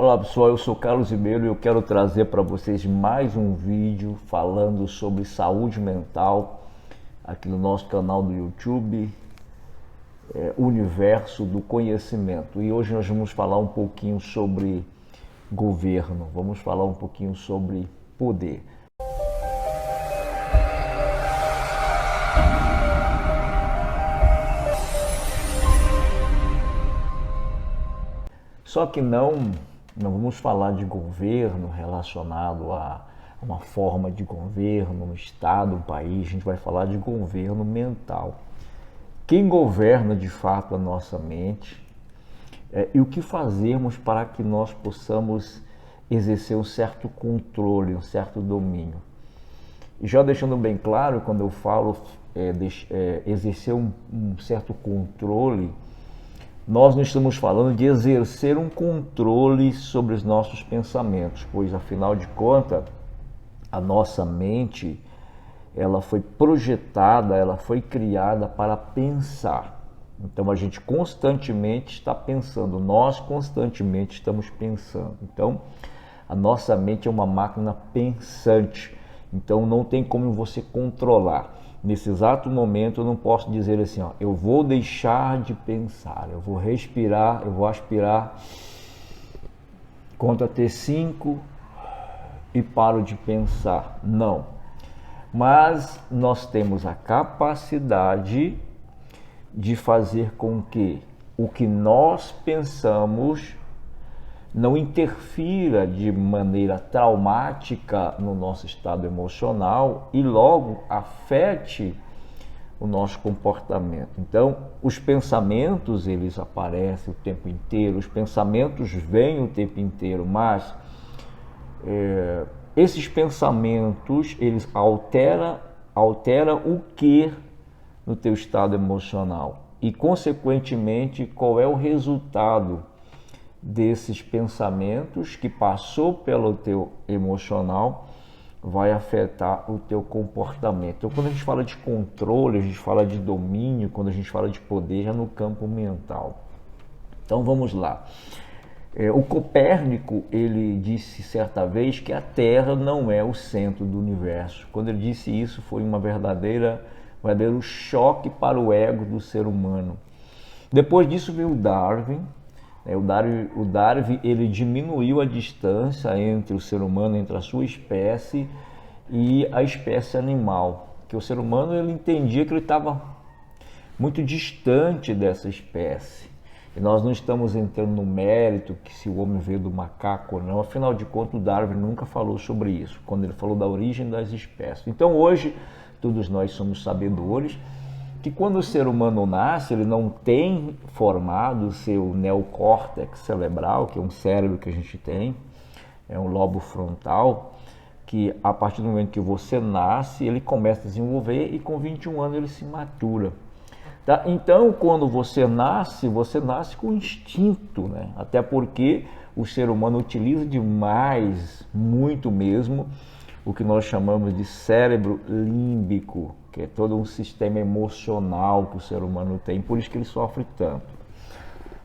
Olá pessoal, eu sou Carlos Ribeiro e eu quero trazer para vocês mais um vídeo falando sobre saúde mental aqui no nosso canal do YouTube, Universo do Conhecimento. E hoje nós vamos falar um pouquinho sobre governo, vamos falar um pouquinho sobre poder. Só que não vamos falar de governo relacionado a uma forma de governo, um estado, um país. A gente vai falar de governo mental. Quem governa de fato a nossa mente e o que fazemos para que nós possamos exercer um certo controle, um certo domínio. E já deixando bem claro, quando eu falo exercer um certo controle, nós não estamos falando de exercer um controle sobre os nossos pensamentos, pois afinal de contas, a nossa mente, ela foi projetada, ela foi criada para pensar. Então a gente constantemente está pensando, nós constantemente estamos pensando. Então a nossa mente é uma máquina pensante, então não tem como você controlar. Nesse exato momento eu não posso dizer assim, ó, eu vou deixar de pensar, eu vou respirar, eu vou aspirar, conto até 5 e paro de pensar. Não. Mas nós temos a capacidade de fazer com que o que nós pensamos não interfira de maneira traumática no nosso estado emocional e logo afete o nosso comportamento. Então, os pensamentos, eles aparecem o tempo inteiro, os pensamentos vêm o tempo inteiro, mas esses pensamentos, eles alteram o que no teu estado emocional e, consequentemente, qual é o resultado desses pensamentos que passou pelo teu emocional vai afetar o teu comportamento. Então, quando a gente fala de controle, a gente fala de domínio, quando a gente fala de poder, é no campo mental. Então, vamos lá. O Copérnico, ele disse certa vez que a Terra não é o centro do universo. Quando ele disse isso, foi um verdadeiro choque para o ego do ser humano. Depois disso veio o Darwin. O Darwin ele diminuiu a distância entre o ser humano, entre a sua espécie e a espécie animal. Que o ser humano ele entendia que ele estava muito distante dessa espécie. E nós não estamos entrando no mérito que se o homem veio do macaco ou não. Afinal de contas, o Darwin nunca falou sobre isso, quando ele falou da origem das espécies. Então hoje, todos nós somos sabedores que quando o ser humano nasce, ele não tem formado o seu neocórtex cerebral, que é um cérebro que a gente tem, é um lobo frontal, que a partir do momento que você nasce, ele começa a desenvolver e com 21 anos ele se matura. Tá? Então, quando você nasce com instinto, né? Até porque o ser humano utiliza demais, muito mesmo, o que nós chamamos de cérebro límbico, que é todo um sistema emocional que o ser humano tem, por isso que ele sofre tanto.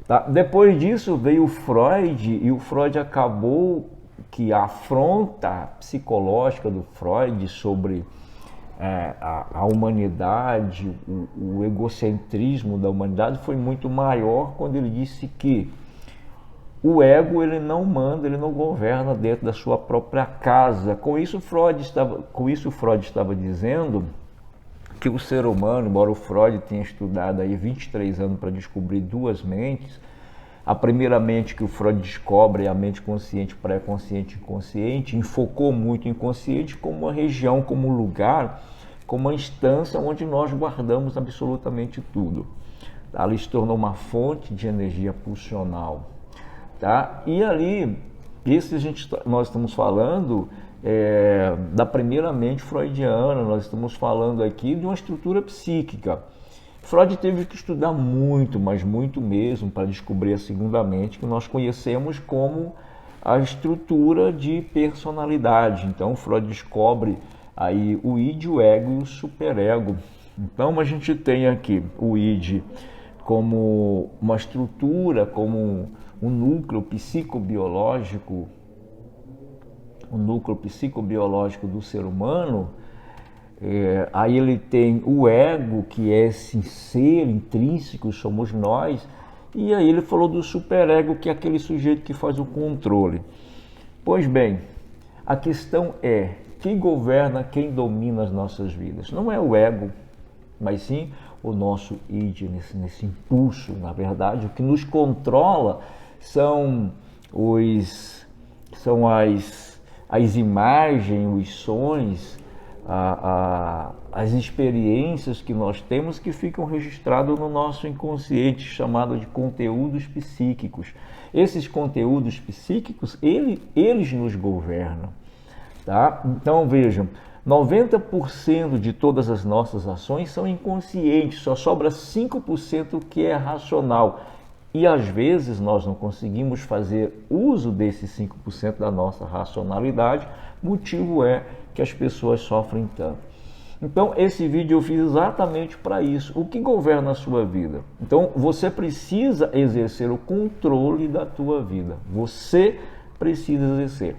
Tá? Depois disso veio o Freud, e o Freud acabou que a afronta psicológica do Freud sobre a humanidade, o egocentrismo da humanidade foi muito maior quando ele disse que o ego ele não manda, ele não governa dentro da sua própria casa. Com isso, Freud estava dizendo que o ser humano, embora o Freud tenha estudado aí 23 anos para descobrir duas mentes, a primeira mente que o Freud descobre é a mente consciente, pré-consciente e inconsciente, enfocou muito o inconsciente como uma região, como um lugar, como uma instância onde nós guardamos absolutamente tudo. Ali se tornou uma fonte de energia pulsional. Tá? E ali, nós estamos falando da primeira mente freudiana, nós estamos falando aqui de uma estrutura psíquica. Freud teve que estudar muito, mas muito mesmo, para descobrir a segunda mente, que nós conhecemos como a estrutura de personalidade. Então, Freud descobre aí o id, o ego e o superego. Então, a gente tem aqui o id como uma estrutura, como o núcleo psicobiológico, do ser humano, aí ele tem o ego, que é esse ser intrínseco, somos nós, e aí ele falou do superego, que é aquele sujeito que faz o controle. Pois bem, a questão é, quem governa, quem domina as nossas vidas? Não é o ego, mas sim o nosso id, nesse impulso. Na verdade, o que nos controla são as imagens, os sons, as experiências que nós temos, que ficam registrados no nosso inconsciente, chamado de conteúdos psíquicos. Esses conteúdos psíquicos, eles nos governam, tá? Então vejam, 90% de todas as nossas ações são inconscientes, só sobra 5% que é racional. E às vezes nós não conseguimos fazer uso desses 5% da nossa racionalidade, motivo é que as pessoas sofrem tanto. Então esse vídeo eu fiz exatamente para isso. O que governa a sua vida? Então você precisa exercer o controle da tua vida. Você precisa exercer.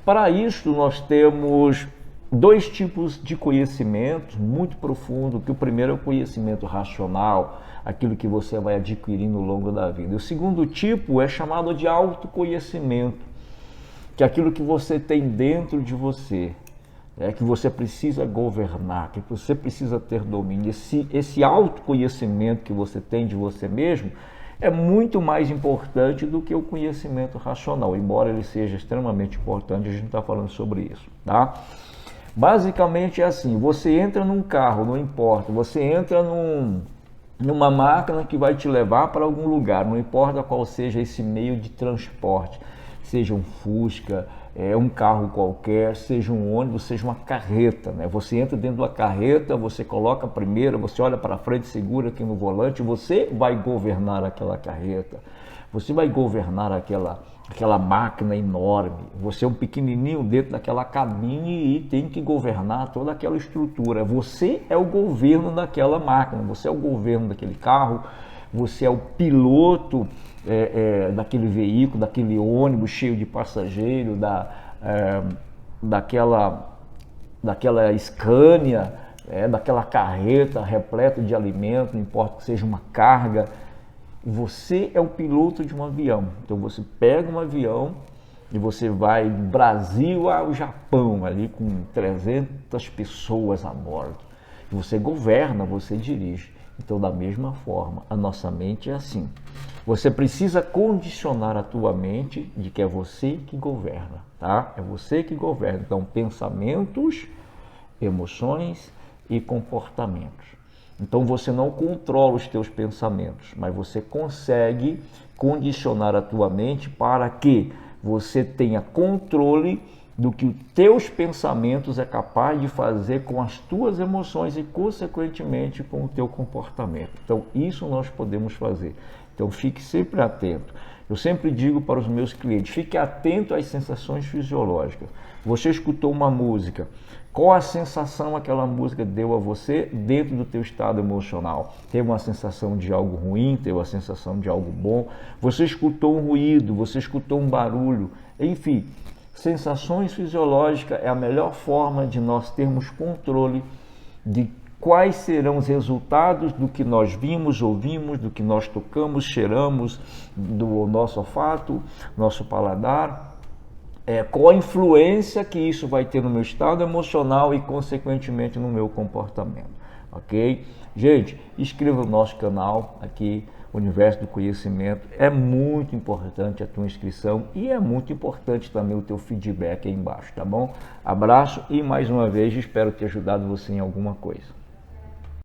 Para isso nós temos dois tipos de conhecimento muito profundo, que o primeiro é o conhecimento racional, aquilo que você vai adquirindo ao longo da vida. O segundo tipo é chamado de autoconhecimento, que é aquilo que você tem dentro de você, que você precisa governar, que você precisa ter domínio. Esse autoconhecimento que você tem de você mesmo é muito mais importante do que o conhecimento racional, embora ele seja extremamente importante, a gente está falando sobre isso, tá? Basicamente é assim, você entra num carro, não importa, você entra numa máquina que vai te levar para algum lugar, não importa qual seja esse meio de transporte, seja um Fusca, um carro qualquer, seja um ônibus, seja uma carreta, né? Você entra dentro da carreta, você coloca a primeira, você olha para frente, segura aqui no volante, você vai governar aquela carreta, você vai governar aquela máquina enorme, você é um pequenininho dentro daquela cabine e tem que governar toda aquela estrutura. Você é o governo daquela máquina, você é o governo daquele carro, você é o piloto daquele veículo, daquele ônibus cheio de passageiros, daquela Scania, daquela carreta repleta de alimento, não importa que seja uma carga. Você é o piloto de um avião. Então você pega um avião e você vai do Brasil ao Japão, ali com 300 pessoas a bordo. Você governa, você dirige. Então, da mesma forma, a nossa mente é assim. Você precisa condicionar a tua mente de que é você que governa, tá? É você que governa. Então, pensamentos, emoções e comportamentos. Então, você não controla os teus pensamentos, mas você consegue condicionar a tua mente para que você tenha controle do que os teus pensamentos é capaz de fazer com as tuas emoções e, consequentemente, com o teu comportamento. Então, isso nós podemos fazer. Então, fique sempre atento. Eu sempre digo para os meus clientes, fique atento às sensações fisiológicas. Você escutou uma música, qual a sensação aquela música deu a você dentro do teu estado emocional? Teve uma sensação de algo ruim, teve uma sensação de algo bom? Você escutou um ruído, você escutou um barulho, enfim. Sensações fisiológicas é a melhor forma de nós termos controle de quais serão os resultados do que nós vimos, ouvimos, do que nós tocamos, cheiramos, do nosso olfato, nosso paladar, qual a influência que isso vai ter no meu estado emocional e, consequentemente, no meu comportamento, ok? Gente, inscreva no nosso canal aqui, Universo do Conhecimento. É muito importante a tua inscrição e é muito importante também o teu feedback aí embaixo, tá bom? Abraço e, mais uma vez, espero ter ajudado você em alguma coisa.